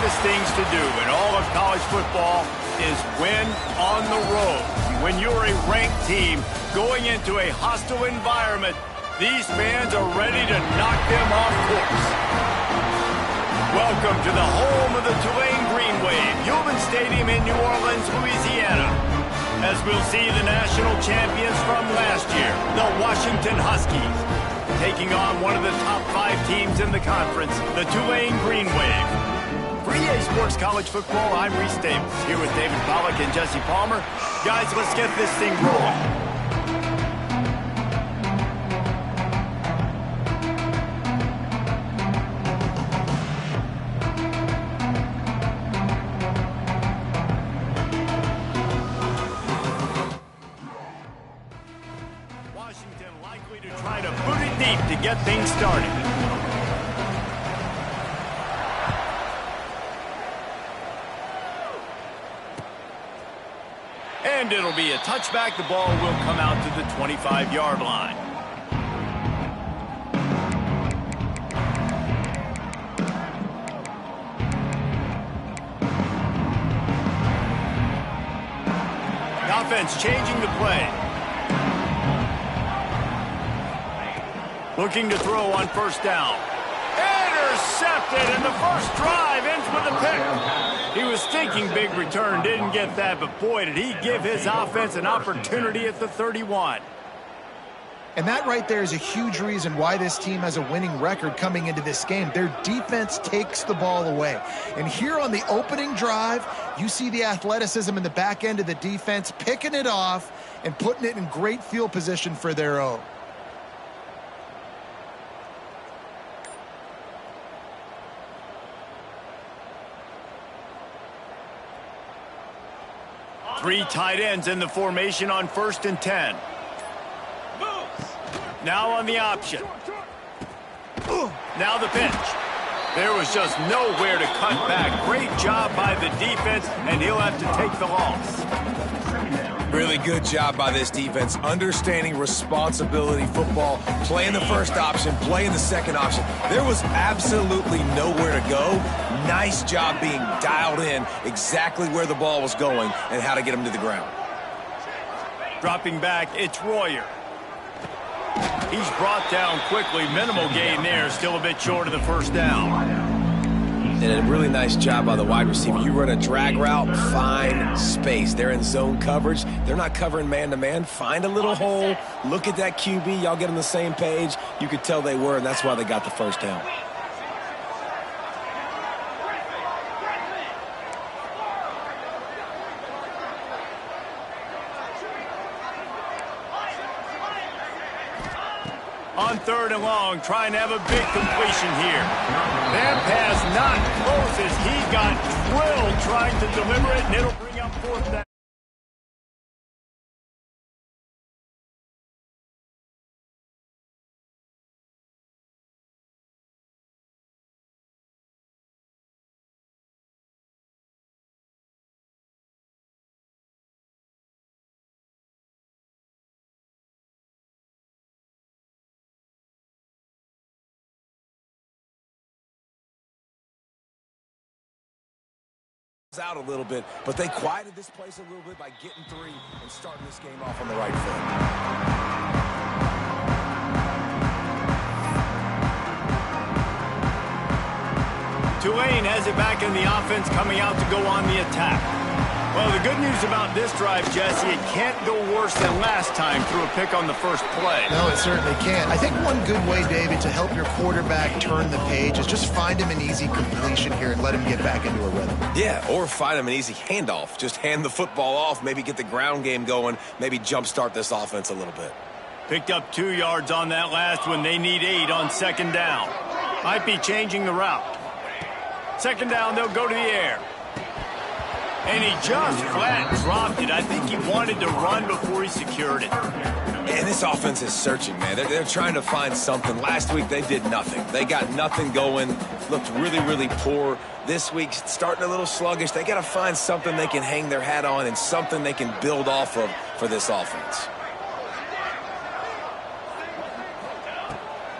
toughest things to do in all of college football is win on the road. When you're a ranked team going into a hostile environment, these fans are ready to knock them off course. Welcome to the home of the Tulane Green Wave, Human Stadium in New Orleans, Louisiana. As we'll see the national champions from last year, the Washington Huskies, taking on one of the top 5 teams in the conference, the Tulane Green Wave. For EA Sports College Football, I'm Reese Davis, here with David Pollack and Jesse Palmer. Guys, let's get this thing rolling. Washington likely to try to boot it deep to get things started. And it'll be a touchback. The ball will come out to the 25-yard line. The offense changing the play. Looking to throw on first down. Intercepted, and the first drive ends with a pick. He was thinking big return, didn't get that, but boy, did he give his offense an opportunity at the 31. And that right there is a huge reason why this team has a winning record coming into this game. Their defense takes the ball away. And here on the opening drive, you see the athleticism in the back end of the defense, picking it off and putting it in great field position for their own. Three tight ends in the formation on 1st and 10. Now on the option. Now the pitch. There was just nowhere to cut back. Great job by the defense, and he'll have to take the loss. Really good job by this defense, understanding responsibility football, playing the first option, playing the second option. There was absolutely nowhere to go. Nice job being dialed in exactly where the ball was going and how to get him to the ground. Dropping back, it's Royer. He's brought down quickly. Minimal gain there, still a bit short of the first down. And a really nice job by the wide receiver. You run a drag route, find space. They're in zone coverage. They're not covering man-to-man. Find a little hole. Look at that QB. Y'all get on the same page. You could tell they were, and that's why they got the first down. On 3rd and long, trying to have a big completion here. That pass not close as he got drilled trying to deliver it, and it'll bring up 4th down. Out a little bit, but they quieted this place a little bit by getting 3 and starting this game off on the right foot. Tulane has it back in the offense, coming out to go on the attack. Well, the good news about this drive, Jesse, it can't go worse than last time through a pick on the first play. No, it certainly can't. I think one good way, David, to help your quarterback turn the page is just find him an easy completion here and let him get back into a rhythm. Yeah, or find him an easy handoff. Just hand the football off, maybe get the ground game going, maybe jumpstart this offense a little bit. Picked up 2 yards on that last one. They need 8 on 2nd down. Might be changing the route. 2nd down, they'll go to the air. And he just flat dropped it. I think he wanted to run before he secured it. And this offense is searching, man. They're trying to find something. Last week, they did nothing. They got nothing going. Looked really, really poor. This week, starting a little sluggish. They got to find something they can hang their hat on and something they can build off of for this offense.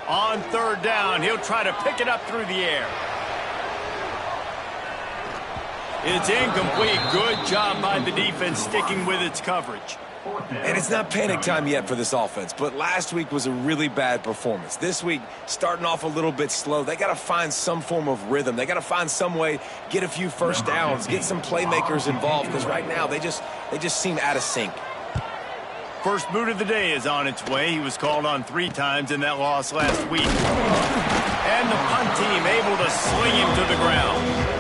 On 3rd down, he'll try to pick it up through the air. It's incomplete. Good job by the defense sticking with its coverage. And it's not panic time yet for this offense, but last week was a really bad performance. This week, starting off a little bit slow. They got to find some form of rhythm. They got to find some way, get a few first downs, get some playmakers involved, because right now they just seem out of sync. First boot of the day is on its way. He was called on 3 times in that loss last week. And the punt team able to sling him to the ground.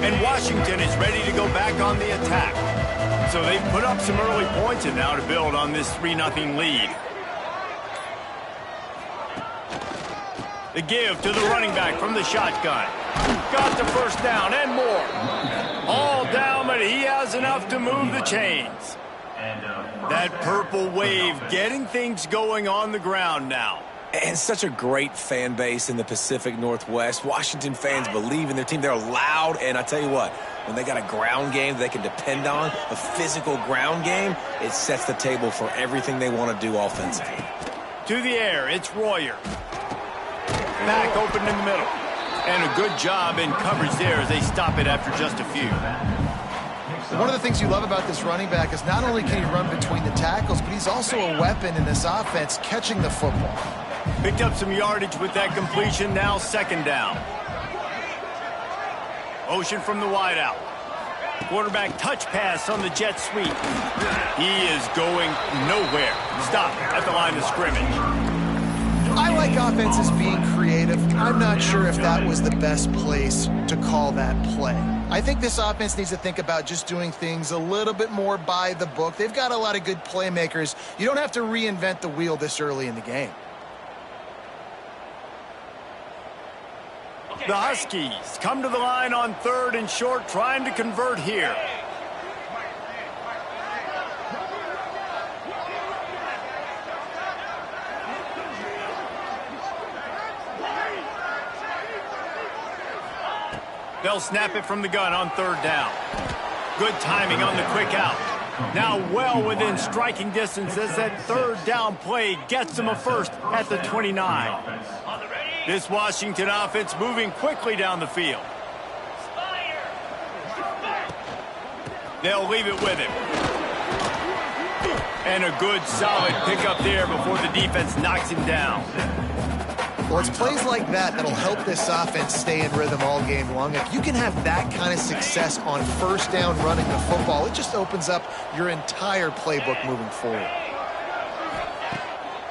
And Washington is ready to go back on the attack. So they've put up some early points and now to build on this 3-0 lead. The give to the running back from the shotgun. Got the first down and more. All down, but he has enough to move the chains. That purple wave getting things going on the ground now. And such a great fan base in the Pacific Northwest. Washington fans believe in their team. They're loud, and I tell you what, when they got a ground game they can depend on, a physical ground game, it sets the table for everything they want to do offensively. To the air, it's Royer. Back open in the middle. And a good job in coverage there as they stop it after just a few. One of the things you love about this running back is not only can he run between the tackles, but he's also a weapon in this offense catching the football. Picked up some yardage with that completion, now second down. Motion from the wideout. Quarterback touch pass on the jet sweep. He is going nowhere. Stop at the line of scrimmage. I like offenses being creative. I'm not sure if that was the best place to call that play. I think this offense needs to think about just doing things a little bit more by the book. They've got a lot of good playmakers. You don't have to reinvent the wheel this early in the game. The Huskies come to the line on 3rd and short, trying to convert here. They'll snap it from the gun on 3rd down. Good timing on the quick out. Now well within striking distance as that 3rd down play gets them a first at the 29. This Washington offense moving quickly down the field. They'll leave it with him. And a good solid pickup there before the defense knocks him down. Well, it's plays like that that'll help this offense stay in rhythm all game long. If you can have that kind of success on first down running the football, it just opens up your entire playbook moving forward.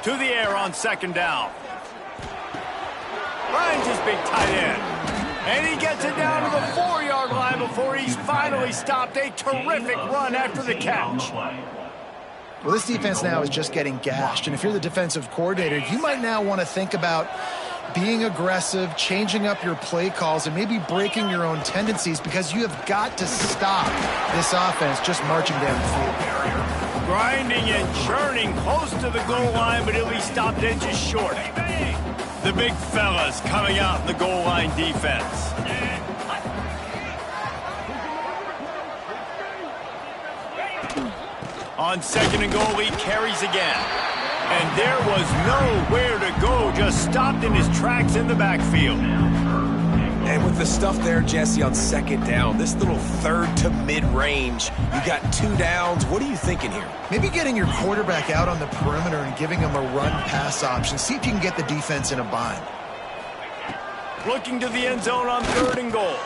To the air on 2nd down. Finds his big tight end. And he gets it down to the 4-yard line before he's finally stopped. A terrific run after the catch. Well, this defense now is just getting gashed. And if you're the defensive coordinator, you might now want to think about being aggressive, changing up your play calls, and maybe breaking your own tendencies, because you have got to stop this offense just marching down the field. Grinding and churning close to the goal line, but he'll be stopped in just short. The big fellas coming out in the goal line defense. On 2nd and goal, he carries again. And there was nowhere to go, just stopped in his tracks in the backfield. And with the stuff there, Jesse, on 2nd down, this little 3rd to mid-range, you got 2 downs. What are you thinking here? Maybe getting your quarterback out on the perimeter and giving him a run-pass option. See if you can get the defense in a bind. Looking to the end zone on 3rd and goal.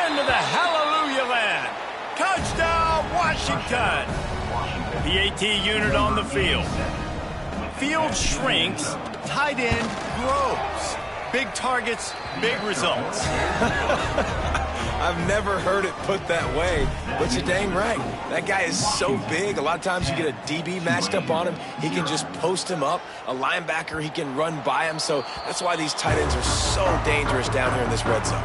Into the hallelujah land. Touchdown, Washington. The AT unit on the field. Field shrinks, tight end grows. Big targets, big results. I've never heard it put that way, but you're dang right. That guy is so big. A lot of times you get a DB matched up on him. He can just post him up. A linebacker, he can run by him. So that's why these tight ends are so dangerous down here in this red zone.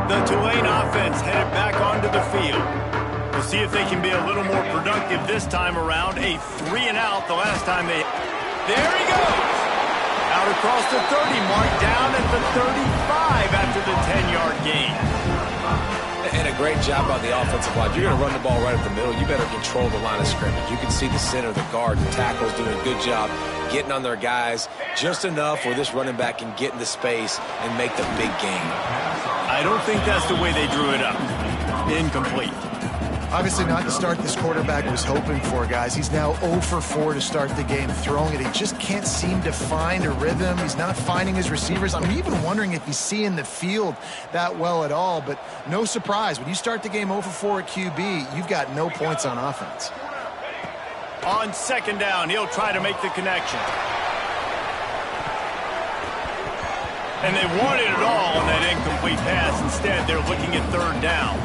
The Tulane offense headed back onto the field. We'll see if they can be a little more productive this time around. A 3-and-out the last time they... There he goes! Out across the 30 mark, down at the 35 after the 10-yard gain. And a great job by the offensive line. If you're going to run the ball right up the middle, you better control the line of scrimmage. You can see the center, the guard, the tackles doing a good job getting on their guys just enough where this running back can get into space and make the big gain. I don't think that's the way they drew it up. Incomplete. Obviously not the start this quarterback was hoping for, guys. He's now 0 for 4 to start the game throwing it. He just can't seem to find a rhythm. He's not finding his receivers. I'm even wondering if he's seeing the field that well at all, but no surprise. When you start the game 0 for 4 at QB, you've got no points on offense. On second down, he'll try to make the connection. And they wanted it all on that incomplete pass. Instead, they're looking at third down.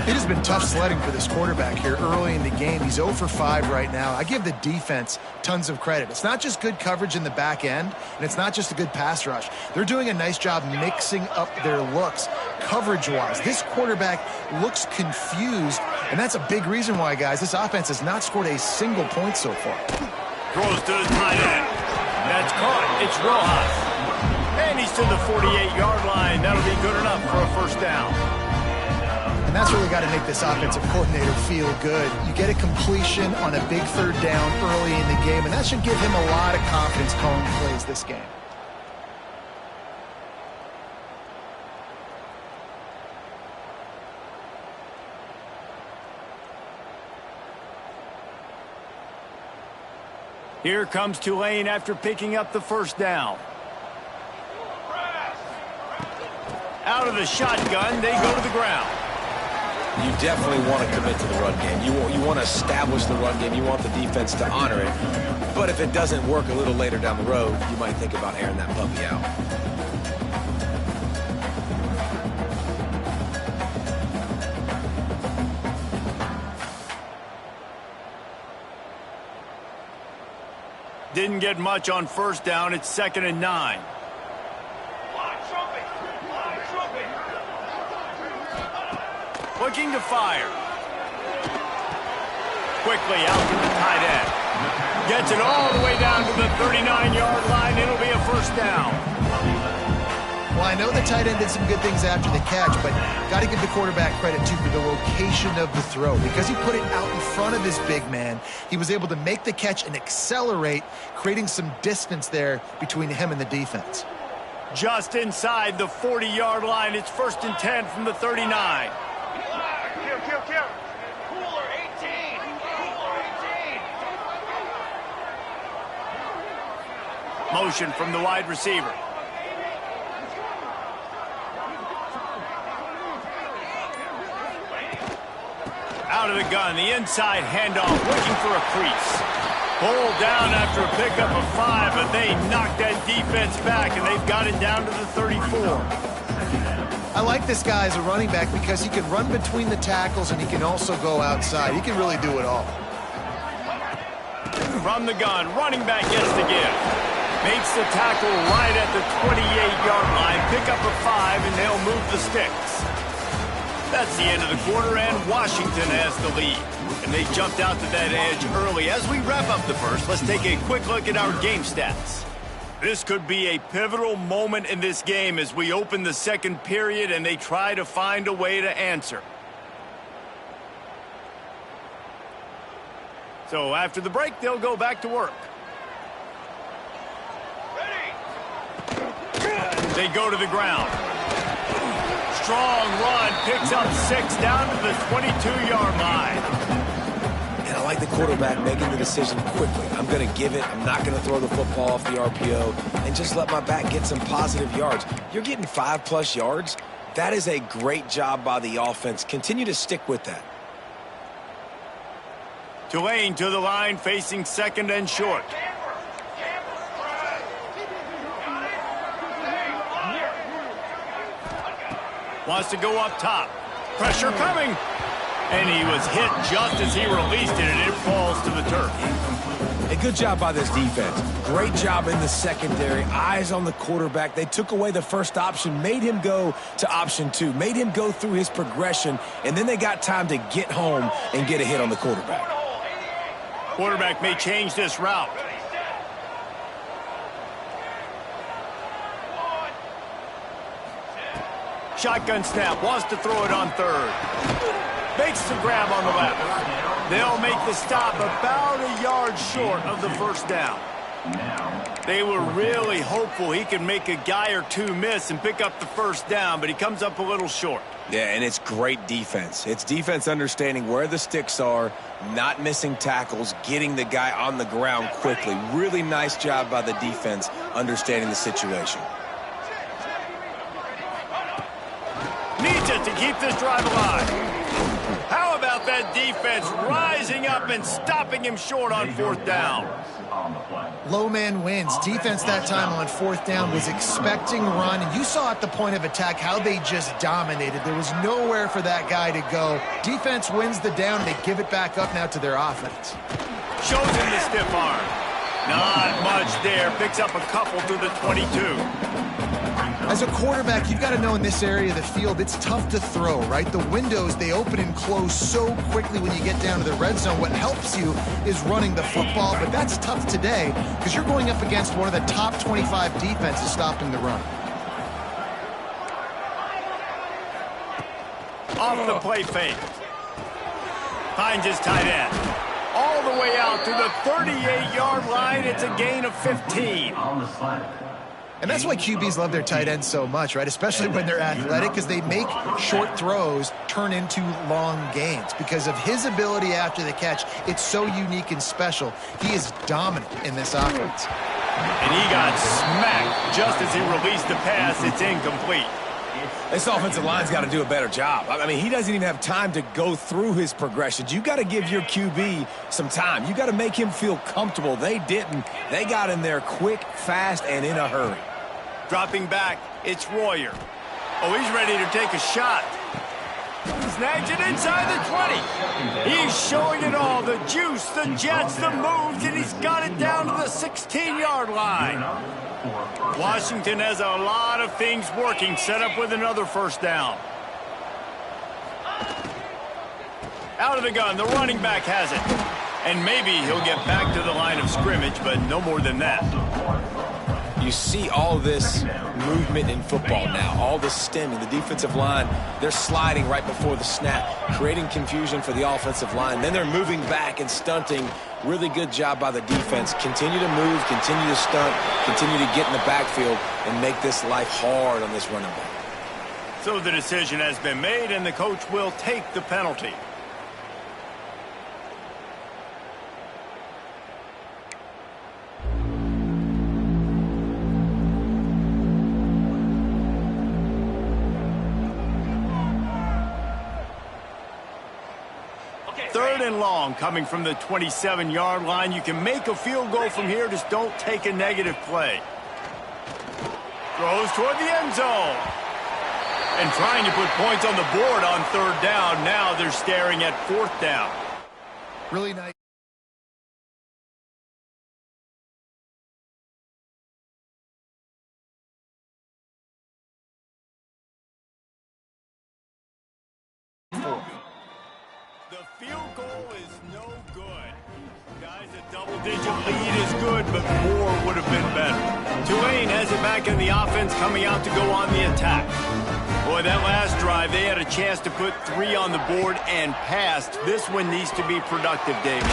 It has been tough sledding for this quarterback here early in the game. He's 0 for 5 right now. I give the defense tons of credit. It's not just good coverage in the back end, and it's not just a good pass rush. They're doing a nice job mixing up their looks coverage-wise. This quarterback looks confused, and that's a big reason why, guys, this offense has not scored a single point so far. Throws to the tight end. That's caught. It's Rojas. And he's to the 48-yard line. That'll be good enough for a first down. And that's really got to make this offensive coordinator feel good. You get a completion on a big third down early in the game, and that should give him a lot of confidence calling plays this game. Here comes Tulane after picking up the first down. Out of the shotgun, they go to the ground. You definitely want to commit to the run game. You want to establish the run game. You want the defense to honor it. But if it doesn't work a little later down the road, you might think about airing that puppy out. Didn't get much on first down. It's 2nd and 9. Looking to fire. Quickly out to the tight end. Gets it all the way down to the 39-yard line. It'll be a first down. Well, I know the tight end did some good things after the catch, but got to give the quarterback credit, too, for the location of the throw. Because he put it out in front of his big man, he was able to make the catch and accelerate, creating some distance there between him and the defense. Just inside the 40-yard line. It's 1st and 10 from the 39. Cooler 18. Motion from the wide receiver. Out of the gun, the inside handoff, looking for a crease. Pulled down after a pickup of 5, but they knocked that defense back, and they've got it down to the 34. I like this guy as a running back because he can run between the tackles and he can also go outside. He can really do it all. From the gun, running back gets the give. Makes the tackle right at the 28-yard line. Pick up a 5, and they'll move the sticks. That's the end of the quarter, and Washington has the lead. And they jumped out to that edge early. As we wrap up the first, let's take a quick look at our game stats. This could be a pivotal moment in this game as we open the second period and they try to find a way to answer. So after the break, they'll go back to work. They go to the ground. Strong run, picks up 6 down to the 22-yard line. And I like the quarterback making the decision quickly. I'm going to give it. I'm not going to throw the football off the RPO and just let my back get some positive yards. You're getting 5+ yards. That is a great job by the offense. Continue to stick with that. Tulane to the line, facing 2nd and short. Wants to go up top. Pressure coming. And he was hit just as he released it, and it falls to the turf. A good job by this defense. Great job in the secondary. Eyes on the quarterback. They took away the first option, made him go to option 2, made him go through his progression, and then they got time to get home and get a hit on the quarterback. Quarterback may change this route. Shotgun snap, wants to throw it on third. Makes the grab on the left. They'll make the stop about a yard short of the first down. They were really hopeful he could make a guy or two miss and pick up the first down, but he comes up a little short. Yeah, and it's great defense. It's defense understanding where the sticks are, not missing tackles, getting the guy on the ground quickly. Really nice job by the defense understanding the situation. Needs it to keep this drive alive. How about that defense rising up and stopping him short on fourth down? Low man wins. Defense that time on fourth down was expecting run, and you saw at the point of attack how they just dominated. There was nowhere for that guy to go. Defense wins the down. They give it back up now to their offense. Shows him the stiff arm. Not much there. Picks up a couple through the 22. As a quarterback, you've got to know in this area of the field, it's tough to throw, right? The windows, they open and close so quickly when you get down to the red zone. What helps you is running the football, but that's tough today because you're going up against one of the top 25 defenses stopping the run. Off the play fake. Finds his tight end. All the way out to the 38-yard line. It's a gain of 15. And that's why QBs love their tight ends so much, right? Especially when they're athletic, because they make short throws turn into long gains. Because of his ability after the catch, it's so unique and special. He is dominant in this offense. And he got smacked just as he released the pass. It's incomplete. This offensive line's got to do a better job. I mean, he doesn't even have time to go through his progressions. You got to give your QB some time. You got to make him feel comfortable. They didn't. They got in there quick, fast, and in a hurry. Dropping back, it's Royer. Oh, he's ready to take a shot. Snags it inside the 20. He's showing it all. The juice, the jets, the moves, and he's got it down to the 16-yard line. Washington has a lot of things working, set up with another first down. Out of the gun, the running back has it. And maybe he'll get back to the line of scrimmage, but no more than that. You see all this movement in football now, all the stemming, the defensive line, they're sliding right before the snap, creating confusion for the offensive line. Then they're moving back and stunting. Really good job by the defense. Continue to move, continue to stunt, continue to get in the backfield and make this life hard on this running back. So the decision has been made, and the coach will take the penalty. Third and long coming from the 27-yard line. You can make a field goal from here. Just don't take a negative play. Throws toward the end zone. And trying to put points on the board on third down. Now they're staring at fourth down. Really nice. The field goal is no good. Guys, a double-digit lead is good, but more would have been better. Tulane has it back in the offense, coming out to go on the attack. Boy, that last drive, they had a chance to put 3 on the board and passed. This one needs to be productive, David.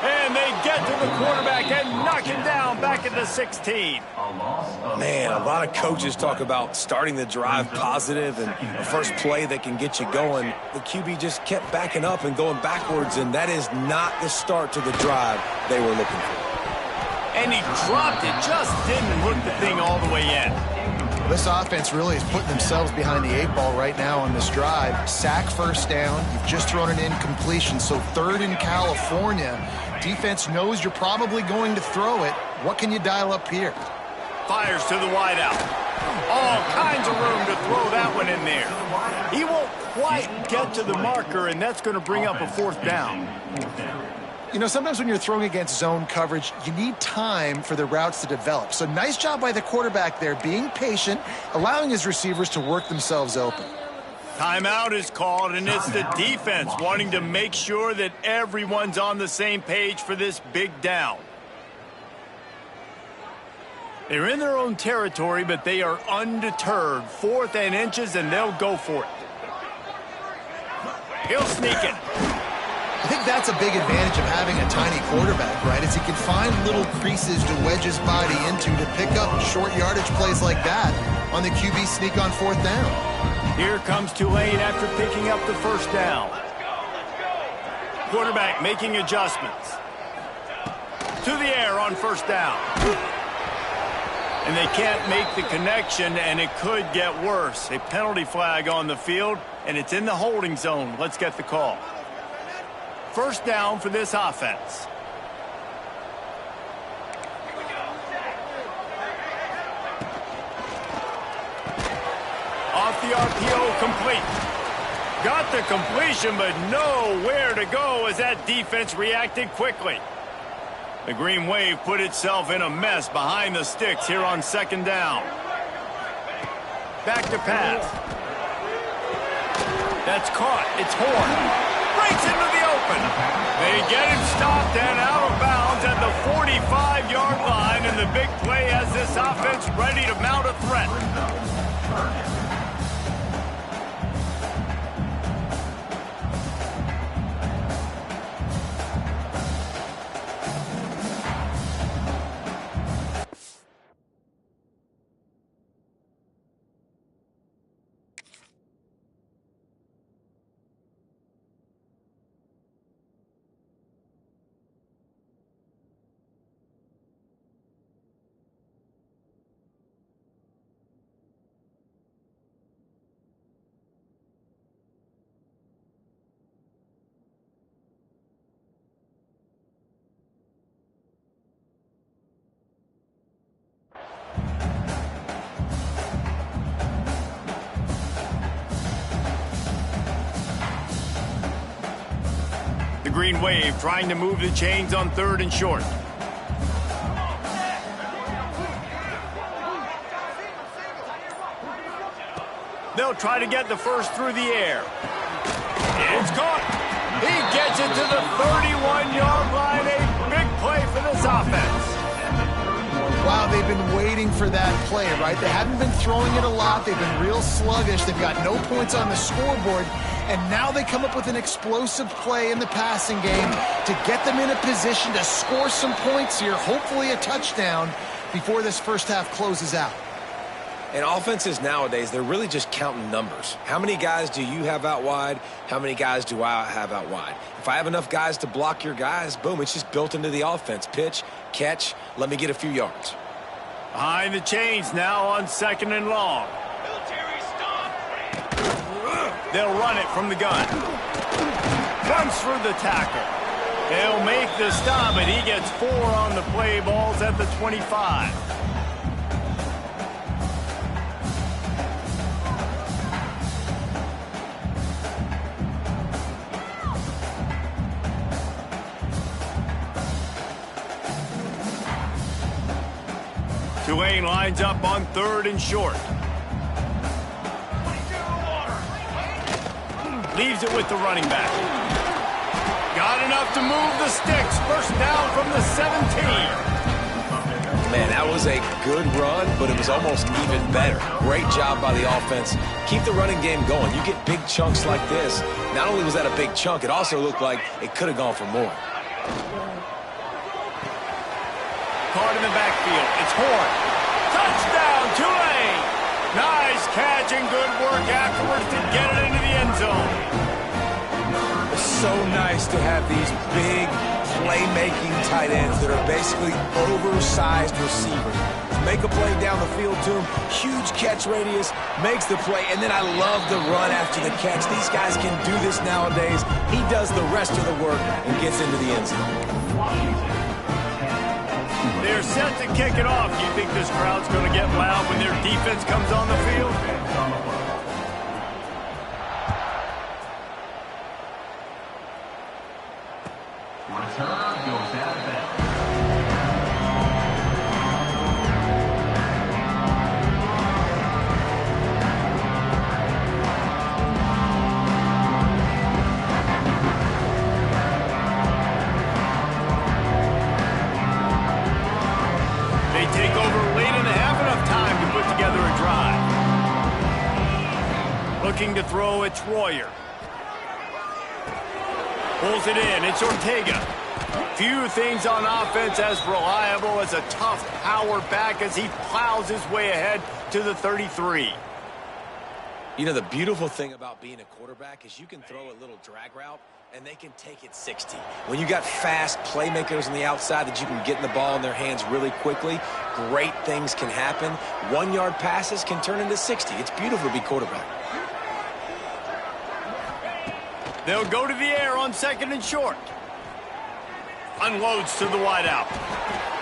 And they get to the quarterback and knock it down back at the 16. Man, a lot of coaches talk about starting the drive positive and a first play that can get you going. The QB just kept backing up and going backwards, and that is not the start to the drive they were looking for. And he dropped it, just didn't hook the thing all the way in. This offense really is putting themselves behind the 8 ball right now on this drive. Sack first down. You've just thrown an incompletion, so third in California. Defense knows you're probably going to throw it. What can you dial up here? Fires to the wideout. All kinds of room to throw that one in there. He won't quite get to the marker, and that's going to bring up a fourth down. You know, sometimes when you're throwing against zone coverage, you need time for the routes to develop. So nice job by the quarterback there, being patient, allowing his receivers to work themselves open. Timeout is called, and it's the defense wanting to make sure that everyone's on the same page for this big down. They're in their own territory, but they are undeterred. 4th and inches, and they'll go for it. He'll sneak it. I think that's a big advantage of having a tiny quarterback, right? Is he can find little creases to wedge his body into to pick up short yardage plays like that on the QB sneak on 4th down. Here comes Tulane after picking up the first down. Quarterback making adjustments. To the air on 1st down. And they can't make the connection, and it could get worse. A penalty flag on the field, and it's in the holding zone. Let's get the call. 1st down for this offense. Off the RPO, complete. Got the completion, but nowhere to go as that defense reacted quickly. The Green Wave put itself in a mess behind the sticks here on 2nd down. Back to pass. That's caught. It's Horn. Breaks into the open. They get him stopped and out of bounds at the 45-yard line, and the big play has this offense ready to mount a threat. Green Wave trying to move the chains on 3rd and short. They'll try to get the first through the air. It's caught. He gets it to the 31-yard line. A big play for this offense. Wow, they've been waiting for that play, right? They haven't been throwing it a lot. They've been real sluggish. They've got no points on the scoreboard. And now they come up with an explosive play in the passing game to get them in a position to score some points here, hopefully a touchdown, before this first half closes out. And offenses nowadays, they're really just counting numbers. How many guys do you have out wide? How many guys do I have out wide? If I have enough guys to block your guys, boom, it's just built into the offense. Pitch, catch, let me get a few yards. Behind the chains now on 2nd and long. They'll run it from the gun. Runs through the tackle. They'll make the stop, and he gets 4 on the play. Balls at the 25. Tulane lines up on 3rd and short. Leaves it with the running back. Got enough to move the sticks. 1st down from the 17. Man, that was a good run, but it was almost even better. Great job by the offense. Keep the running game going. You get big chunks like this. Not only was that a big chunk, it also looked like it could have gone for more. Caught in the backfield. It's Horn. Touchdown, Tulane. Nice catch and good work afterwards to get it into the end zone. It's so nice to have these big playmaking tight ends that are basically oversized receivers. Make a play down the field to him, huge catch radius, makes the play, and then I love the run after the catch. These guys can do this nowadays. He does the rest of the work and gets into the end zone. They're set to kick it off. Do you think this crowd's going to get loud when their defense comes on the field? Looking to throw, it's Royer. Pulls it in, it's Ortega. Few things on offense as reliable as a tough power back as he plows his way ahead to the 33. You know, the beautiful thing about being a quarterback is you can throw a little drag route and they can take it 60. When you got fast playmakers on the outside that you can get the ball in their hands really quickly, great things can happen. 1-yard passes can turn into 60. It's beautiful to be quarterback. They'll go to the air on 2nd and short. Unloads to the wideout.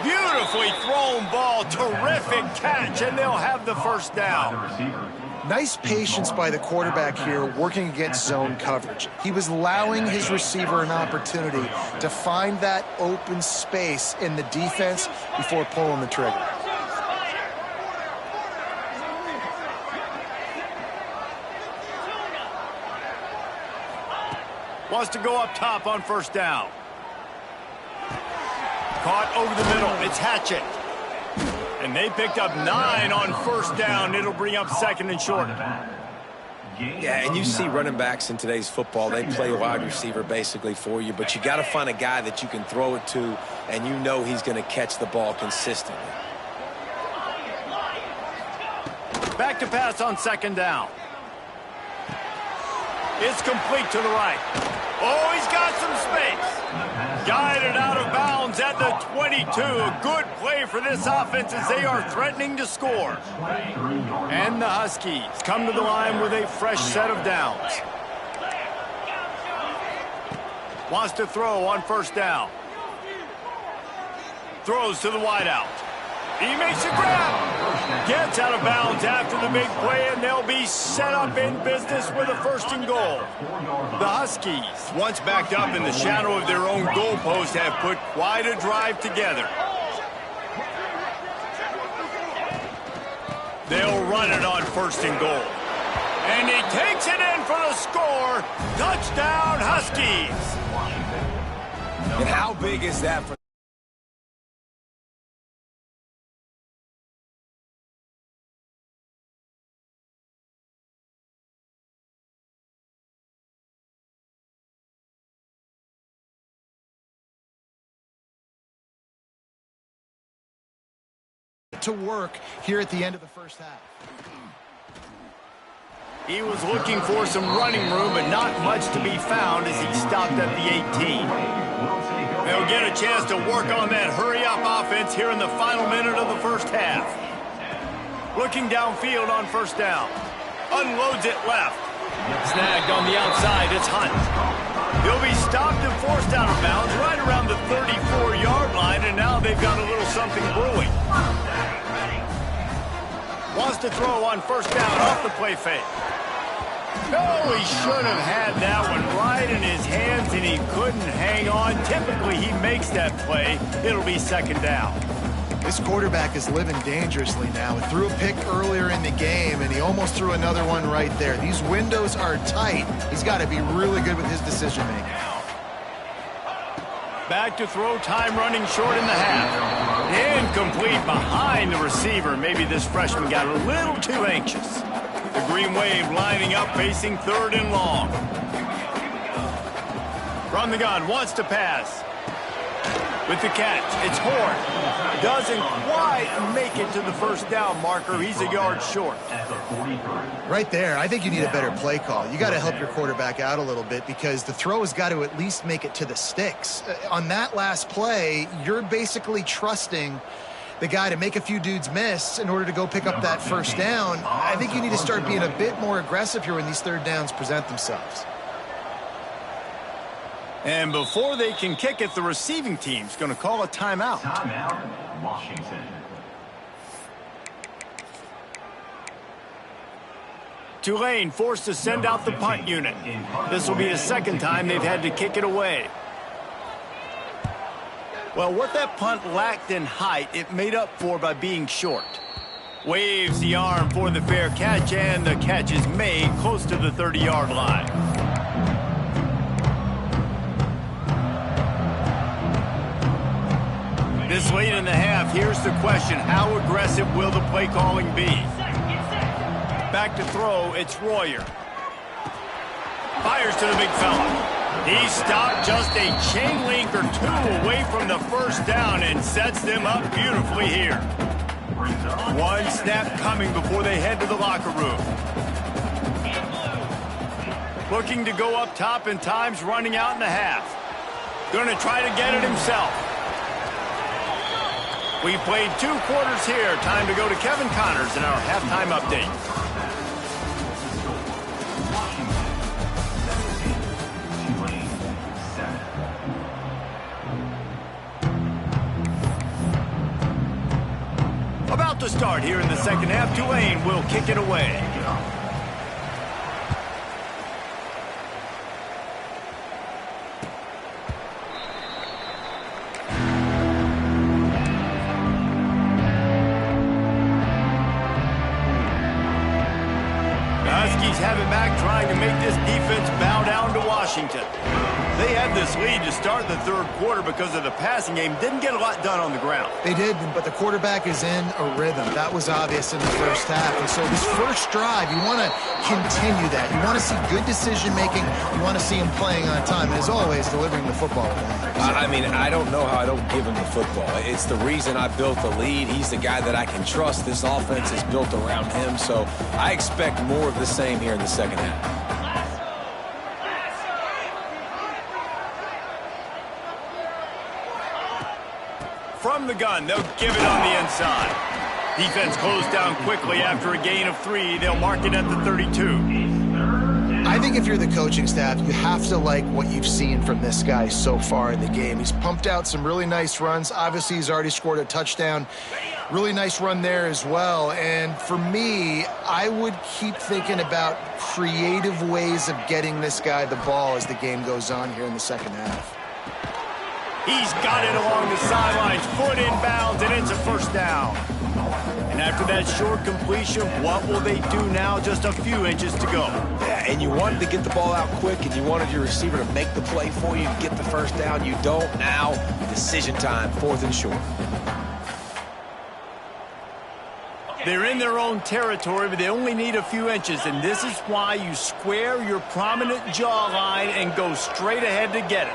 Beautifully thrown ball. Terrific catch, and they'll have the first down. Nice patience by the quarterback here working against zone coverage. He was allowing his receiver an opportunity to find that open space in the defense before pulling the trigger. Wants to go up top on 1st down. Caught over the middle. It's Hatchett. And they picked up 9 on 1st down. It'll bring up 2nd and short. Yeah, and you see running backs in today's football, they play wide receiver basically for you, but you got to find a guy that you can throw it to and you know he's going to catch the ball consistently. Back to pass on 2nd down. It's complete to the right. Oh, he's got some space. Guided out of bounds at the 22. A good play for this offense as they are threatening to score. And the Huskies come to the line with a fresh set of downs. Wants to throw on 1st down. Throws to the wideout. He makes a grab. Gets out of bounds after the big play, and they'll be set up in business with a 1st and goal. The Huskies, once backed up in the shadow of their own goalpost, have put quite a drive together. They'll run it on 1st and goal. And he takes it in for the score. Touchdown, Huskies. And how big is that for to work here at the end of the 1st half. He was looking for some running room, but not much to be found as he stopped at the 18. They'll get a chance to work on that hurry-up offense here in the final minute of the 1st half. Looking downfield on 1st down. Unloads it left. Snagged on the outside, it's Hunt. He'll be stopped and forced out of bounds right around the 34-yard line, and now they've got a little something brewing. Wants to throw on 1st down off the play fake. Oh, he should have had that one right in his hands, and he couldn't hang on. Typically, he makes that play. It'll be 2nd down. This quarterback is living dangerously now. He threw a pick earlier in the game, and he almost threw another one right there. These windows are tight. He's got to be really good with his decision-making. Back to throw, time running short in the half. Incomplete behind the receiver. Maybe this freshman got a little too anxious. The Green Wave lining up, facing 3rd and long. From the gun, wants to pass. With the catch, it's Horn. Doesn't quite make it to the 1st down marker. He's a yard short. Right there, I think you need a better play call. You got to help your quarterback out a little bit because the throw has got to at least make it to the sticks. On that last play, you're basically trusting the guy to make a few dudes miss in order to go pick up that 1st down. I think you need to start being a bit more aggressive here when these 3rd downs present themselves. And before they can kick it, the receiving team's going to call a timeout. Timeout, Washington. Tulane forced to send out the punt unit. This will be the 2nd time they've had to kick it away. Well, what that punt lacked in height, it made up for by being short. Waves the arm for the fair catch, and the catch is made close to the 30-yard line. This late in the half, here's the question. How aggressive will the play calling be? Back to throw, it's Royer. Fires to the big fella. He stopped just a chain link or two away from the first down and sets them up beautifully here. One snap coming before they head to the locker room. Looking to go up top, and time's running out in the half. Going to try to get it himself. We played 2 quarters here. Time to go to Kevin Connors in our halftime update. About to start here in the second half. Tulane will kick it away. Huskies have it back, trying to make this defense bow down to Washington. They had this lead to start the third quarter because of the passing game. Didn't get a lot done on the ground. They did, but the quarterback is in a rhythm. That was obvious in the first half. And so this first drive, you want to continue that. You want to see good decision-making. You want to see him playing on time. And as always, delivering the football. I mean, I don't know how I don't give him the football. It's the reason I built the lead. He's the guy that I can trust. This offense is built around him. So I expect more of the same here in the second half. From the gun, they'll give it on the inside. Defense closed down quickly after a gain of 3. They'll mark it at the 32. I think if you're the coaching staff, you have to like what you've seen from this guy so far in the game. He's pumped out some really nice runs. Obviously, he's already scored a touchdown. Really nice run there as well. And for me, I would keep thinking about creative ways of getting this guy the ball as the game goes on here in the second half. He's got it along the sidelines, foot inbounds, and it's a first down. And after that short completion, what will they do now? Just a few inches to go. Yeah, and you wanted to get the ball out quick, and you wanted your receiver to make the play for you and get the first down. You don't now. Decision time, 4th and short. They're in their own territory, but they only need a few inches, and this is why you square your prominent jawline and go straight ahead to get it.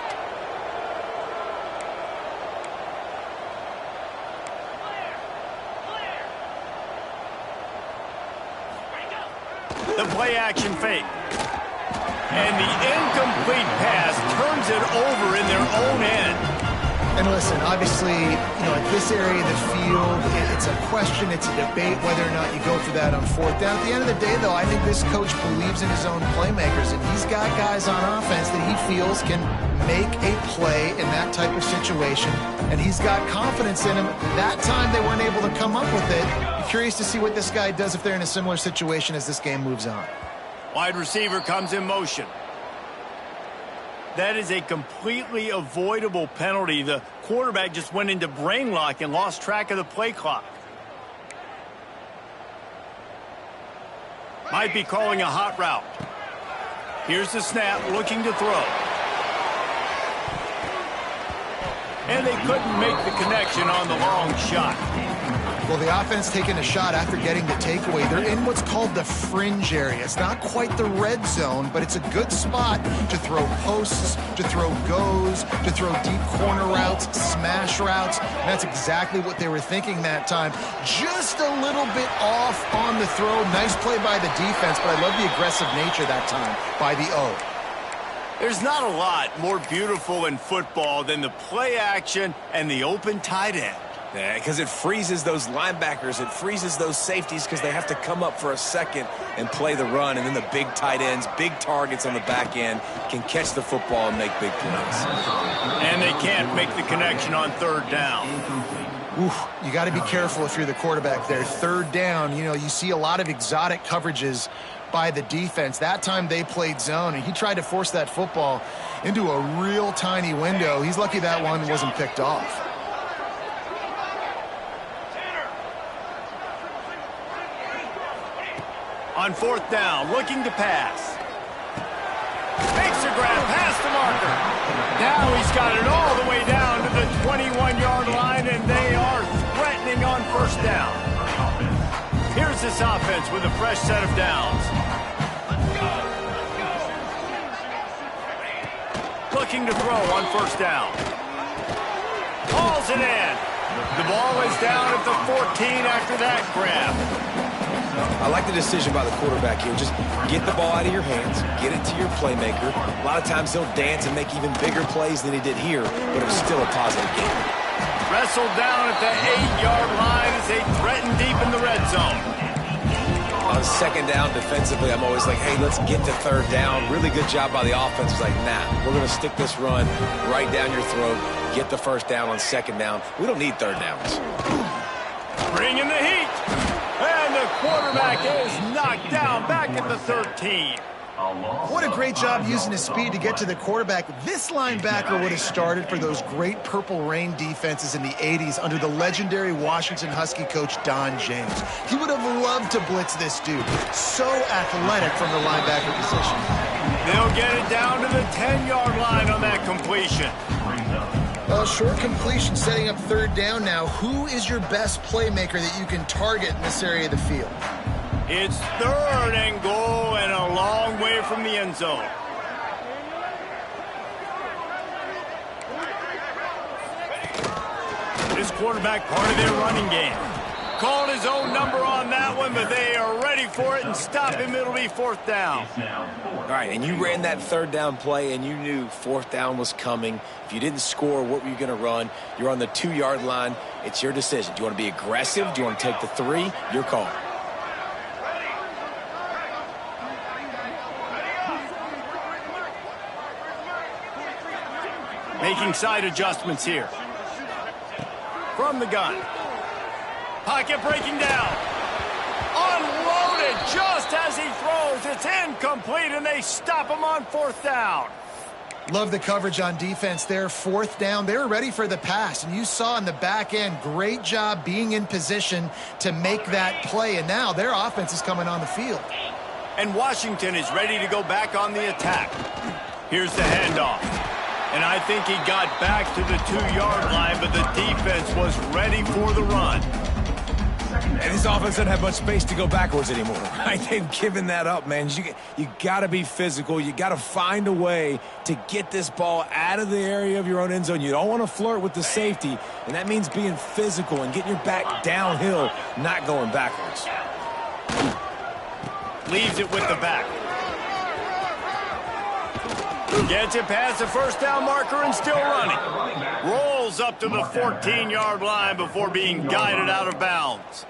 The play-action fake. And the incomplete pass turns it over in their own end. And listen, obviously, at this area of the field, it's a question, it's a debate whether or not you go for that on 4th down. At the end of the day, though, I think this coach believes in his own playmakers, and he's got guys on offense that he feels can make a play in that type of situation, and he's got confidence in him. That time they weren't able to come up with it. I'm curious to see what this guy does if they're in a similar situation as this game moves on. Wide receiver comes in motion. That is a completely avoidable penalty. The quarterback just went into brain lock and lost track of the play clock. Might be calling a hot route. Here's the snap, looking to throw. And they couldn't make the connection on the long shot. Well, the offense taking a shot after getting the takeaway. They're in what's called the fringe area. It's not quite the red zone, but it's a good spot to throw posts, to throw goes, to throw deep corner routes, smash routes. And that's exactly what they were thinking that time. Just a little bit off on the throw. Nice play by the defense, but I love the aggressive nature that time by the O. There's not a lot more beautiful in football than the play action and the open tight end. Yeah, because it freezes those linebackers. It freezes those safeties because they have to come up for a second and play the run. And then the big tight ends, big targets on the back end can catch the football and make big plays. And they can't make the connection on 3rd down. Oof, you got to be careful if you're the quarterback there. 3rd down, you see a lot of exotic coverages by the defense. That time they played zone, and he tried to force that football into a real tiny window. He's lucky that one wasn't picked off. On 4th down, looking to pass. Makes a grab past the marker. Now he's got it all the way down to the 21-yard line, and they are threatening on 1st down. Here's this offense with a fresh set of downs. looking to throw on first down. Hauls it in. The ball is down at the 14 after that grab. I like the decision by the quarterback here. Just get the ball out of your hands, get it to your playmaker. A lot of times he'll dance and make even bigger plays than he did here, but it was still a positive game. Wrestled down at the 8-yard line as they threaten deep in the red zone. On second down defensively, I'm always like, hey, let's get to third down. Really good job by the offense. It's like, nah, we're going to stick this run right down your throat, get the first down on second down. We don't need third downs. Bring in the heat. And the quarterback is knocked down back at the 13. What a great job using his speed to get to the quarterback. This linebacker would have started for those great Purple Rain defenses in the 80s under the legendary Washington Husky coach Don James. He would have loved to blitz this dude. So athletic from the linebacker position. They'll get it down to the 10-yard line on that completion. Short completion setting up third down now. Who is your best playmaker that you can target in this area of the field? It's third and goal and a long way from the end zone. This quarterback part of their running game. Called his own number on that one, but they are ready for it and stop him. It'll be fourth down. All right, and you ran that third down play, and you knew fourth down was coming. If you didn't score, what were you going to run? You're on the 2-yard line. It's your decision. Do you want to be aggressive? Do you want to take the 3? Your call. Making side adjustments here. From the gun. Pocket breaking down. Unloaded just as he throws. It's incomplete, and they stop him on fourth down. Love the coverage on defense there. Fourth down. They were ready for the pass, and you saw in the back end, great job being in position to make that play, and now their offense is coming on the field. And Washington is ready to go back on the attack. Here's the handoff. And I think he got back to the 2-yard line, but the defense was ready for the run. And this offense doesn't have much space to go backwards anymore, right? They've given that up, man. You got to be physical. You got to find a way to get this ball out of the area of your own end zone. You don't want to flirt with the safety, and that means being physical and getting your back downhill, not going backwards. Leaves it with the back. Gets it past the first down marker and still running. Rolls up to the 14-yard line before being guided out of bounds.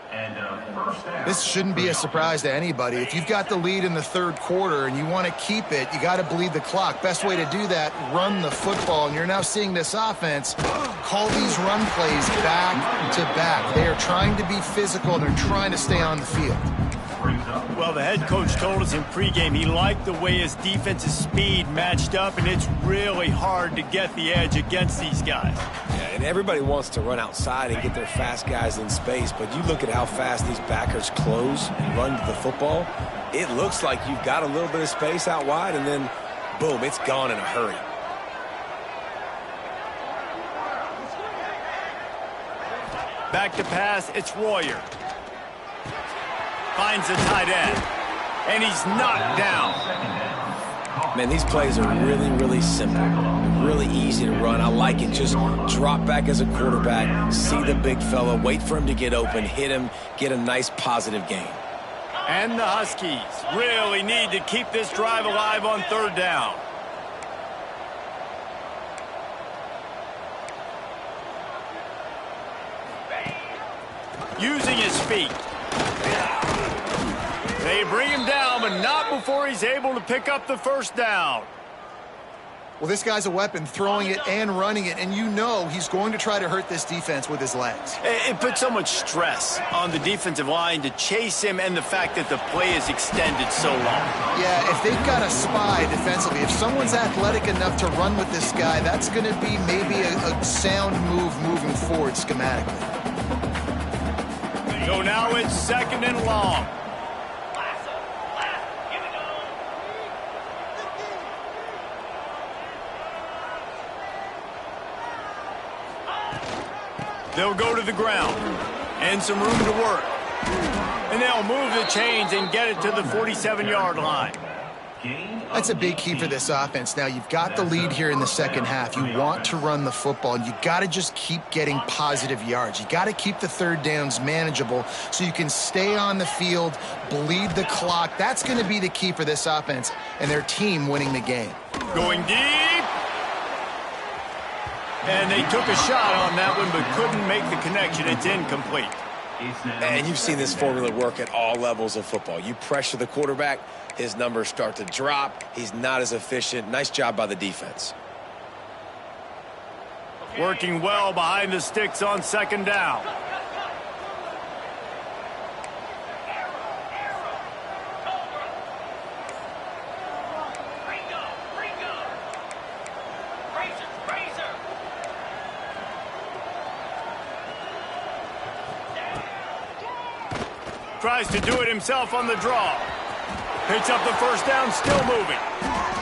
This shouldn't be a surprise to anybody. If you've got the lead in the third quarter and you want to keep it, you got to bleed the clock. Best way to do that, run the football. And you're now seeing this offense call these run plays back to back. They are trying to be physical, and they're trying to stay on the field. Well, the head coach told us in pregame he liked the way his defensive speed matched up, and it's really hard to get the edge against these guys. Yeah, and everybody wants to run outside and get their fast guys in space, but you look at how fast these backers close and run to the football, it looks like you've got a little bit of space out wide, and then, boom, it's gone in a hurry. Back to pass, it's Royer. Finds the tight end, and he's knocked down. Man, these plays are really, really simple. Really easy to run. I like it. Just drop back as a quarterback, see the big fella, wait for him to get open, hit him, get a nice positive gain. And the Huskies really need to keep this drive alive on third down. Using his feet. They bring him down, but not before he's able to pick up the first down. Well, this guy's a weapon, throwing it and running it, and you know he's going to try to hurt this defense with his legs. It puts so much stress on the defensive line to chase him, and the fact that the play is extended so long. Yeah, if they've got a spy defensively, if someone's athletic enough to run with this guy, that's going to be maybe a sound move moving forward schematically. So now it's second and long. They'll go to the ground and some room to work. And they'll move the chains and get it to the 47-yard line. That's a big key for this offense. Now, you've got the lead here in the second half. You want to run the football, and you got to just keep getting positive yards. You got to keep the third downs manageable so you can stay on the field, bleed the clock. That's going to be the key for this offense and their team winning the game. Going deep. And they took a shot on that one but couldn't make the connection. It's incomplete. And you've seen this formula work at all levels of football. You pressure the quarterback, his numbers start to drop. He's not as efficient. Nice job by the defense. Working well behind the sticks on second down. Tries to do it himself on the draw. Picks up the first down, still moving.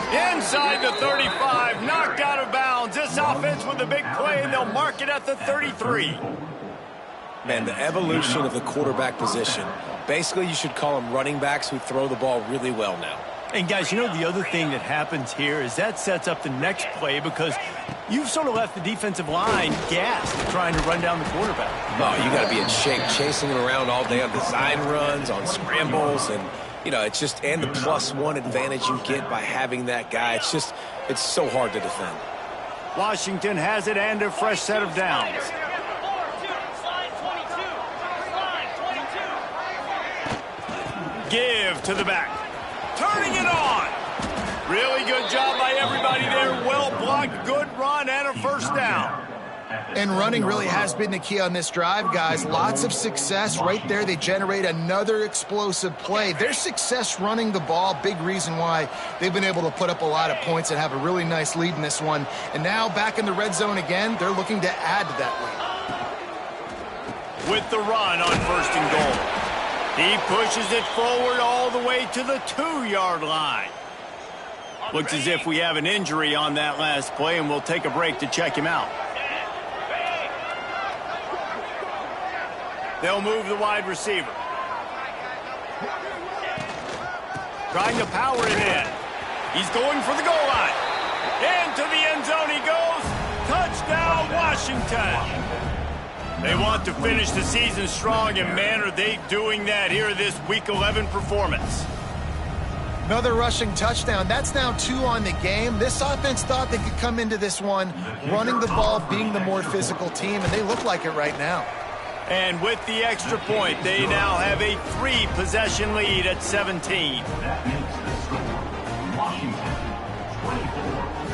Inside the 35, knocked out of bounds. This offense with a big play, and they'll mark it at the 33. Man, the evolution of the quarterback position. Basically, you should call them running backs who throw the ball really well now. And guys, you know the other thing that happens here is that sets up the next play because you've sort of left the defensive line gassed trying to run down the quarterback. Oh, you got to be in shape, chasing him around all day on design runs, on scrambles, and you know, it's just, and the +1 advantage you get by having that guy. It's just, it's so hard to defend. Washington has it and a fresh set of downs. Give to the back. Turning it on. Really good job by everybody there. Well blocked, good run, and a first down. And running really has been the key on this drive, guys. Lots of success right there. They generate another explosive play. Their success running the ball, big reason why they've been able to put up a lot of points and have a really nice lead in this one. And now back in the red zone again, they're looking to add to that lead. With the run on first and goal. He pushes it forward all the way to the 2-yard line. Looks as if we have an injury on that last play, and we'll take a break to check him out. They'll move the wide receiver. Trying to power it in. He's going for the goal line. Into the end zone he goes. Touchdown, Washington. They want to finish the season strong, and man, are they doing that here in this Week 11 performance. Another rushing touchdown. That's now 2 on the game. This offense thought they could come into this one running the ball, being the more physical team, and they look like it right now. And with the extra point, they now have a 3-possession lead at 17.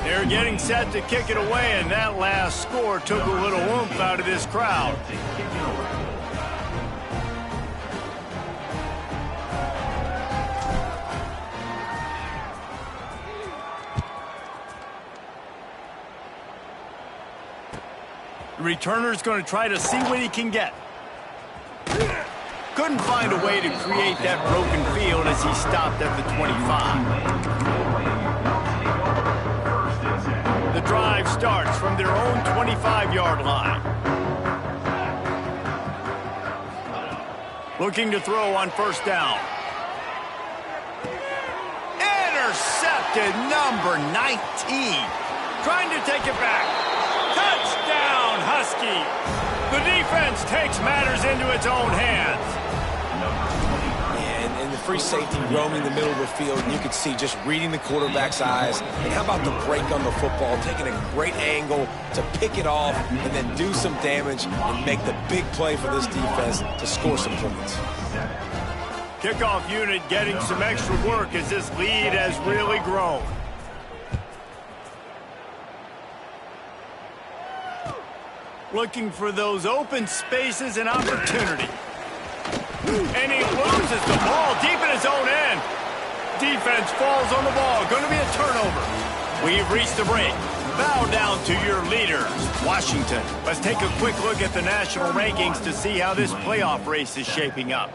They're getting set to kick it away, and that last score took a little oomph out of this crowd. The returner's going to try to see what he can get. Couldn't find a way to create that broken field as he stopped at the 25. The drive starts from their own 25-yard line. Looking to throw on first down. Intercepted, number 19. Trying to take it back. Touchdown, Huskies. The defense takes matters into its own hands. And the free safety roaming the middle of the field, and you could see just reading the quarterback's eyes. And how about the break on the football, taking a great angle to pick it off and then do some damage and make the big play for this defense to score some points. Kickoff unit getting some extra work as this lead has really grown. Looking for those open spaces and opportunity. And he loses the ball deep in his own end. Defense falls on the ball. Going to be a turnover. We've reached the break. Bow down to your leaders, Washington. Let's take a quick look at the national rankings to see how this playoff race is shaping up.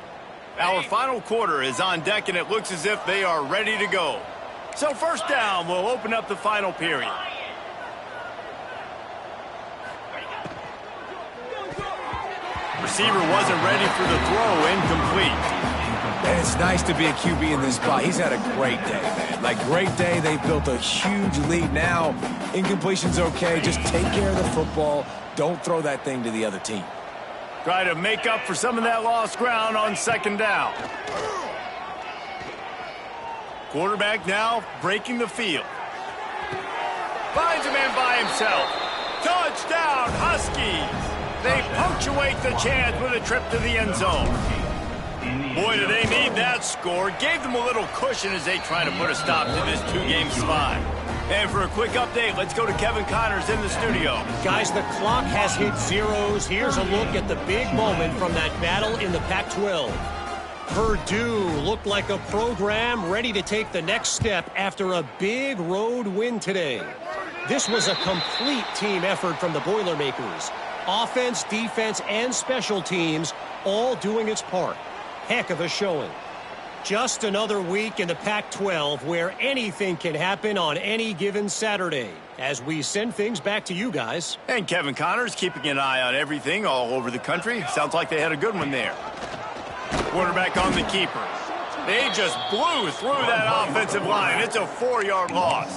Our final quarter is on deck, and it looks as if they are ready to go. So first down will open up the final period. Receiver wasn't ready for the throw, incomplete. And it's nice to be a QB in this spot. He's had a great day, man. Like, great day. They've built a huge lead. Now, incompletion's okay. Just take care of the football. Don't throw that thing to the other team. Try to make up for some of that lost ground on second down. Quarterback now breaking the field. Finds a man by himself. Touchdown, Huskies! They punctuate the chance with a trip to the end zone. Boy, do they need that score. Gave them a little cushion as they try to put a stop to this two-game slide. And for a quick update, let's go to Kevin Connors in the studio. Guys, the clock has hit zeros. Here's a look at the big moment from that battle in the Pac-12. Purdue looked like a program ready to take the next step after a big road win today. This was a complete team effort from the Boilermakers. Offense, defense, and special teams all doing its part. Heck of a showing. Just another week in the Pac-12 where anything can happen on any given Saturday. As we send things back to you guys. And Kevin Connors keeping an eye on everything all over the country. Sounds like they had a good one there. Quarterback on the keeper. They just blew through that offensive line. It's a 4-yard loss.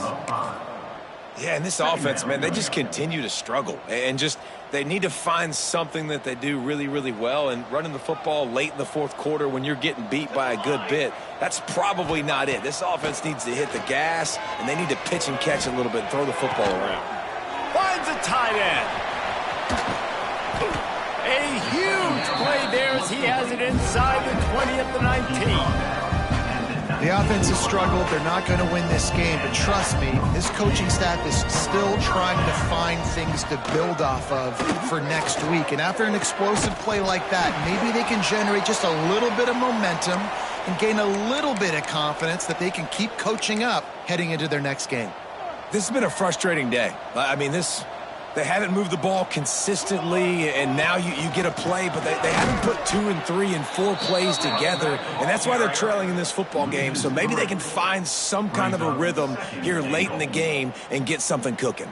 Yeah, and this offense, man, they just continue to struggle. And just, they need to find something that they do really, really well. And running the football late in the fourth quarter when you're getting beat by a good bit, that's probably not it. This offense needs to hit the gas, and they need to pitch and catch a little bit and throw the football around. Finds a tight end. A huge play there as he has it inside the 20 at the 19. The offense has struggled. They're not going to win this game, but trust me, this coaching staff is still trying to find things to build off of for next week. And after an explosive play like that, maybe they can generate just a little bit of momentum and gain a little bit of confidence that they can keep coaching up heading into their next game. This has been a frustrating day. I mean, they haven't moved the ball consistently, and now you get a play, but they haven't put 2 and 3 and 4 plays together, and that's why they're trailing in this football game. So maybe they can find some kind of a rhythm here late in the game and get something cooking.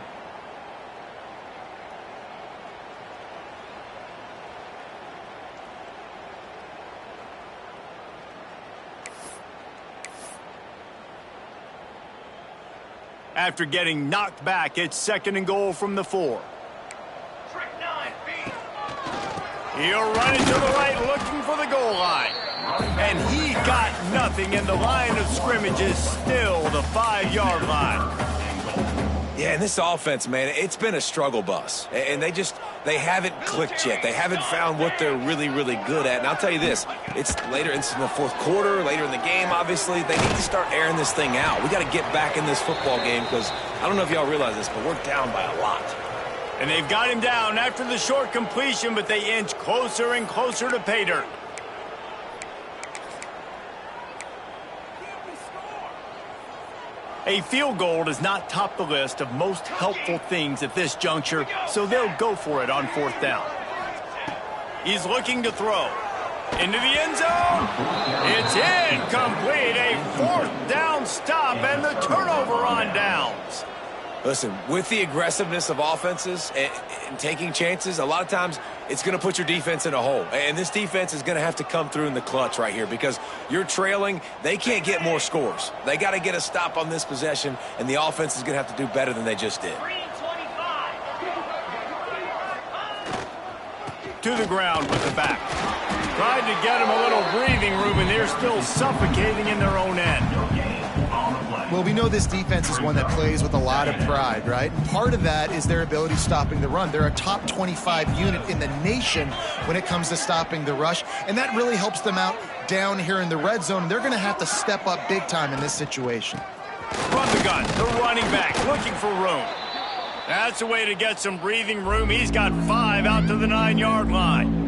After getting knocked back, it's 2nd and goal from the 4. He'll run it to the right, looking for the goal line. And he got nothing, and the line of scrimmage is still the 5-yard line. Yeah, and this offense, man, it's been a struggle bus. And they haven't clicked yet. They haven't found what they're really, really good at. And I'll tell you this, it's later in the fourth quarter, later in the game, obviously. They need to start airing this thing out. We got to get back in this football game because I don't know if y'all realize this, but we're down by a lot. And they've got him down after the short completion, but they inch closer and closer to pay dirt. A field goal does not top the list of most helpful things at this juncture, so they'll go for it on 4th down. He's looking to throw. Into the end zone. It's incomplete. A 4th down stop and the turnover on downs. Listen, with the aggressiveness of offenses and taking chances, a lot of times it's going to put your defense in a hole. And this defense is going to have to come through in the clutch right here because you're trailing. They can't get more scores. They got to get a stop on this possession, and the offense is going to have to do better than they just did. To the ground with the back. Tried to get him a little breathing room, and they're still suffocating in their own end. Well, we know this defense is one that plays with a lot of pride, right? And part of that is their ability stopping the run. They're a top 25 unit in the nation when it comes to stopping the rush, and that really helps them out down here in the red zone. They're going to have to step up big time in this situation. From the gun, the running back looking for room. That's a way to get some breathing room. He's got 5 out to the 9-yard line.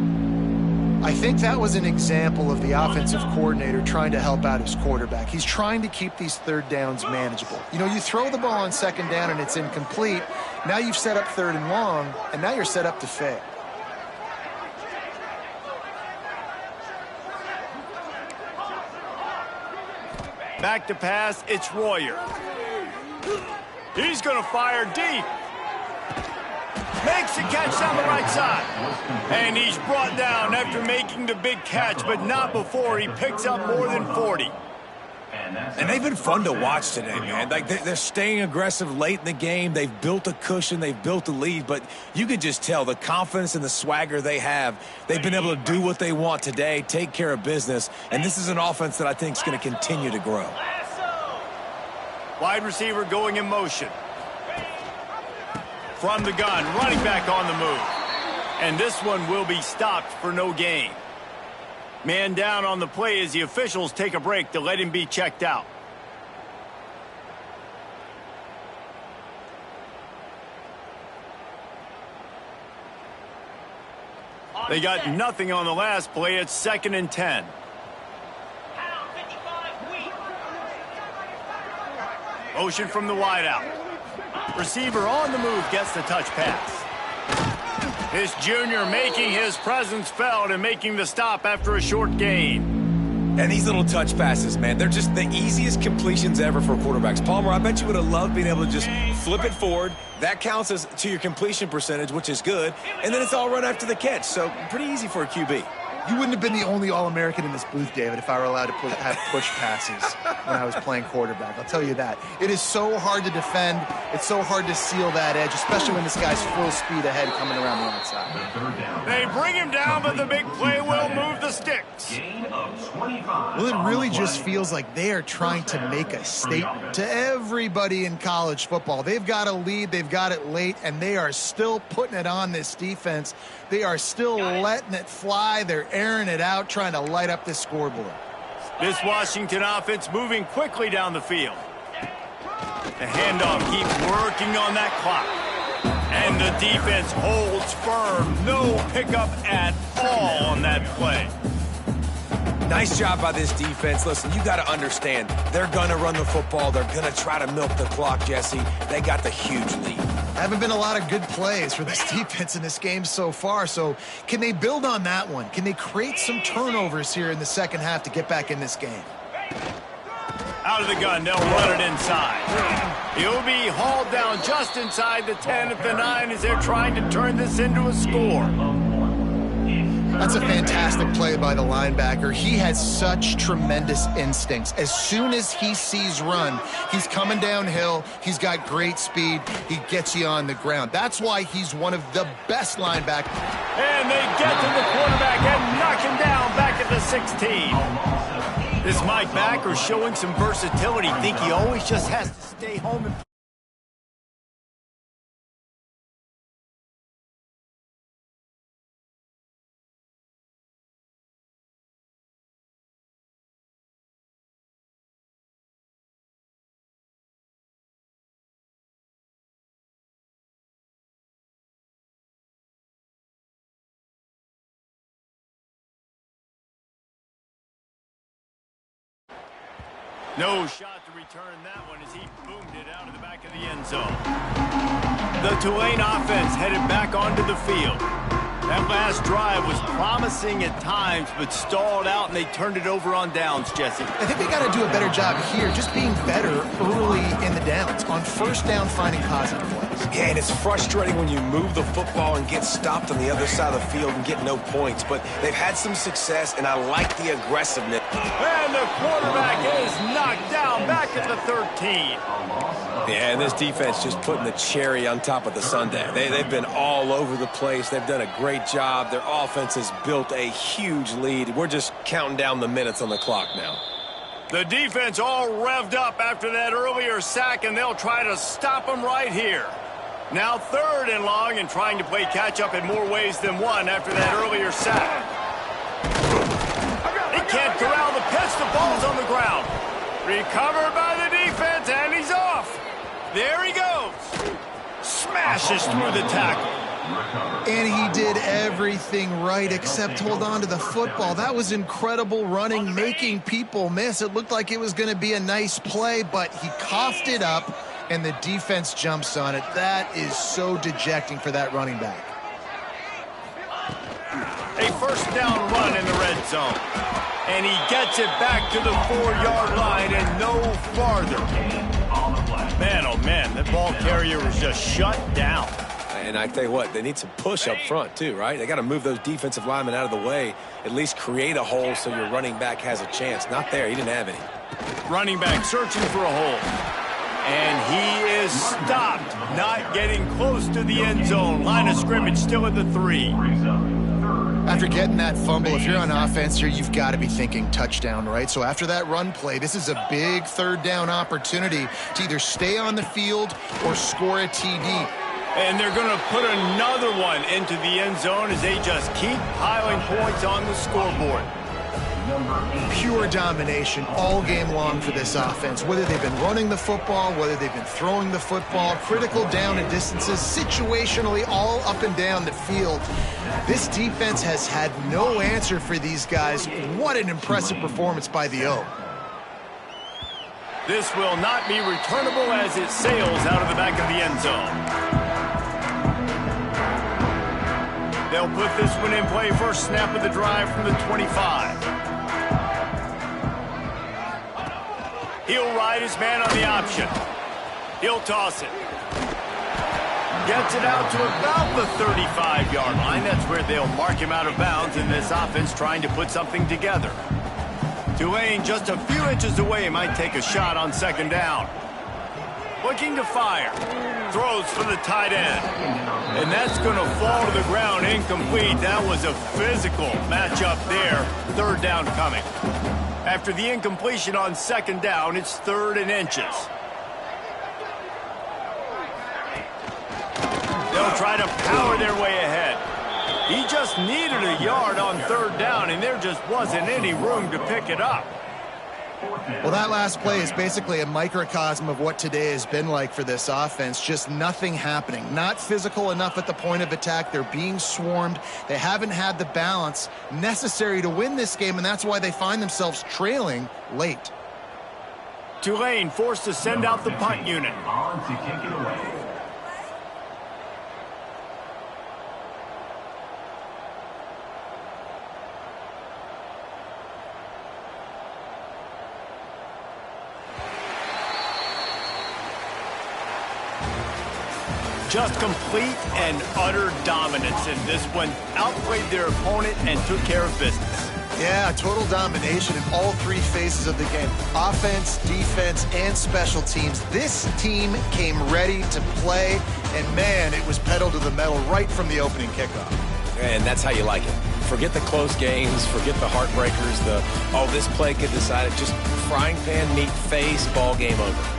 I think that was an example of the offensive coordinator trying to help out his quarterback. He's trying to keep these 3rd downs manageable. You know, you throw the ball on 2nd down and it's incomplete. Now you've set up 3rd and long, and now you're set up to fail. Back to pass, it's Royer. He's going to fire deep. Makes the catch down the right side. And he's brought down after making the big catch, but not before he picks up more than 40. And they've been fun to watch today, man. Like, they're staying aggressive late in the game. They've built a cushion. They've built a lead. But you could just tell the confidence and the swagger they have. They've been able to do what they want today, take care of business. And this is an offense that I think is going to continue to grow. Wide receiver going in motion. From the gun, running back on the move. And this one will be stopped for no gain. Man down on the play as the officials take a break to let him be checked out. They got nothing on the last play. It's 2nd and 10. Motion from the wideout. Receiver on the move gets the touch pass. This junior making his presence felt and making the stop after a short gain. And these little touch passes, man, they're just the easiest completions ever for quarterbacks. Palmer, I bet you would have loved being able to just flip it forward. That counts as to your completion percentage, which is good. And then it's all run after the catch. So pretty easy for a QB. You wouldn't have been the only All-American in this booth, David, if I were allowed to have push passes when I was playing quarterback. I'll tell you that. It is so hard to defend. It's so hard to seal that edge, especially when this guy's full speed ahead coming around the outside. They bring him down, but the big play will move the sticks. Well, it really just feels like they are trying to make a statement to everybody in college football. They've got a lead, they've got it late, and they are still putting it on this defense. They are still letting it fly. They're airing it out, trying to light up this scoreboard. This Washington offense moving quickly down the field. The handoff keeps working on that clock. And the defense holds firm. No pickup at all on that play. Nice job by this defense. Listen, you got to understand, they're going to run the football. They're going to try to milk the clock, Jesse. They got the huge lead. Haven't been a lot of good plays for this defense in this game so far, so can they build on that one? Can they create some turnovers here in the second half to get back in this game? Out of the gun, they'll run it inside. He'll be hauled down just inside the 10 at the 9 as they're trying to turn this into a score. That's a fantastic play by the linebacker. He has such tremendous instincts. As soon as he sees run, he's coming downhill. He's got great speed. He gets you on the ground. That's why he's one of the best linebackers. And they get to the quarterback and knock him down back at the 16. This Mike backer showing some versatility. Think he always just has to stay home and no shot to return that one as he boomed it out of the back of the end zone. The Tulane offense headed back onto the field. That last drive was promising at times, but stalled out, and they turned it over on downs, Jesse. I think they got to do a better job here, just being better early in the downs, on first down, finding positive plays. Yeah, and it's frustrating when you move the football and get stopped on the other side of the field and get no points, but they've had some success, and I like the aggressiveness. And the quarterback is knocked down back at the 13. Yeah, and this defense just putting the cherry on top of the sundae. They've been all over the place. They've done a great job. Their offense has built a huge lead. We're just counting down the minutes on the clock now. The defense all revved up after that earlier sack, and they'll try to stop them right here. Now 3rd and long, and trying to play catch-up in more ways than one after that earlier sack. He can't corral the pitch. The ball's on the ground. Recovered by the defense, and he's off. There he goes. Smashes through the tackle. And he did everything right except hold on to the football. That was incredible running, making people miss. It looked like it was going to be a nice play, but he coughed it up, and the defense jumps on it. That is so dejecting for that running back. A first down run in the red zone. And he gets it back to the 4-yard line and no farther. Man, oh man, that ball carrier was just shut down. And I tell you what, they need some push up front too, right? They got to move those defensive linemen out of the way, at least create a hole so your running back has a chance. Not there. He didn't have any. Running back searching for a hole. And he is stopped, not getting close to the end zone. Line of scrimmage still at the 3. After getting that fumble, if you're on offense here, you've got to be thinking touchdown, right? So after that run play, this is a big third down opportunity to either stay on the field or score a TD. And they're going to put another one into the end zone as they just keep piling points on the scoreboard. Pure domination all game long for this offense. Whether they've been running the football, whether they've been throwing the football, critical down and distances, situationally all up and down the field. This defense has had no answer for these guys. What an impressive performance by the O. This will not be returnable as it sails out of the back of the end zone. They'll put this one in play first snap of the drive from the 25. He'll ride his man on the option. He'll toss it. Gets it out to about the 35-yard line. That's where they'll mark him out of bounds in this offense trying to put something together. Tulane just a few inches away might take a shot on second down. Looking to fire. Throws for the tight end. And that's going to fall to the ground incomplete. That was a physical matchup there. Third down coming. After the incompletion on second down, it's 3rd and inches. They'll try to power their way ahead. He just needed a yard on third down, and there just wasn't any room to pick it up. Well, that last play is basically a microcosm of what today has been like for this offense. Just nothing happening. Not physical enough at the point of attack. They're being swarmed. They haven't had the balance necessary to win this game, and that's why they find themselves trailing late. Tulane forced to send out the punt unit. On to kick it away. Just complete and utter dominance in this one. Outplayed their opponent and took care of business. Yeah, total domination in all 3 phases of the game. Offense, defense, and special teams. This team came ready to play, and man, it was pedal to the metal right from the opening kickoff. And that's how you like it. Forget the close games, forget the heartbreakers, this play could decide it. Just frying pan, meat face, ball game over.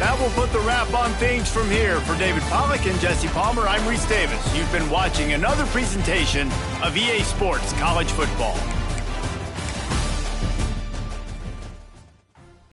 That will put the wrap on things from here. For David Pollack and Jesse Palmer, I'm Reese Davis. You've been watching another presentation of EA Sports College Football.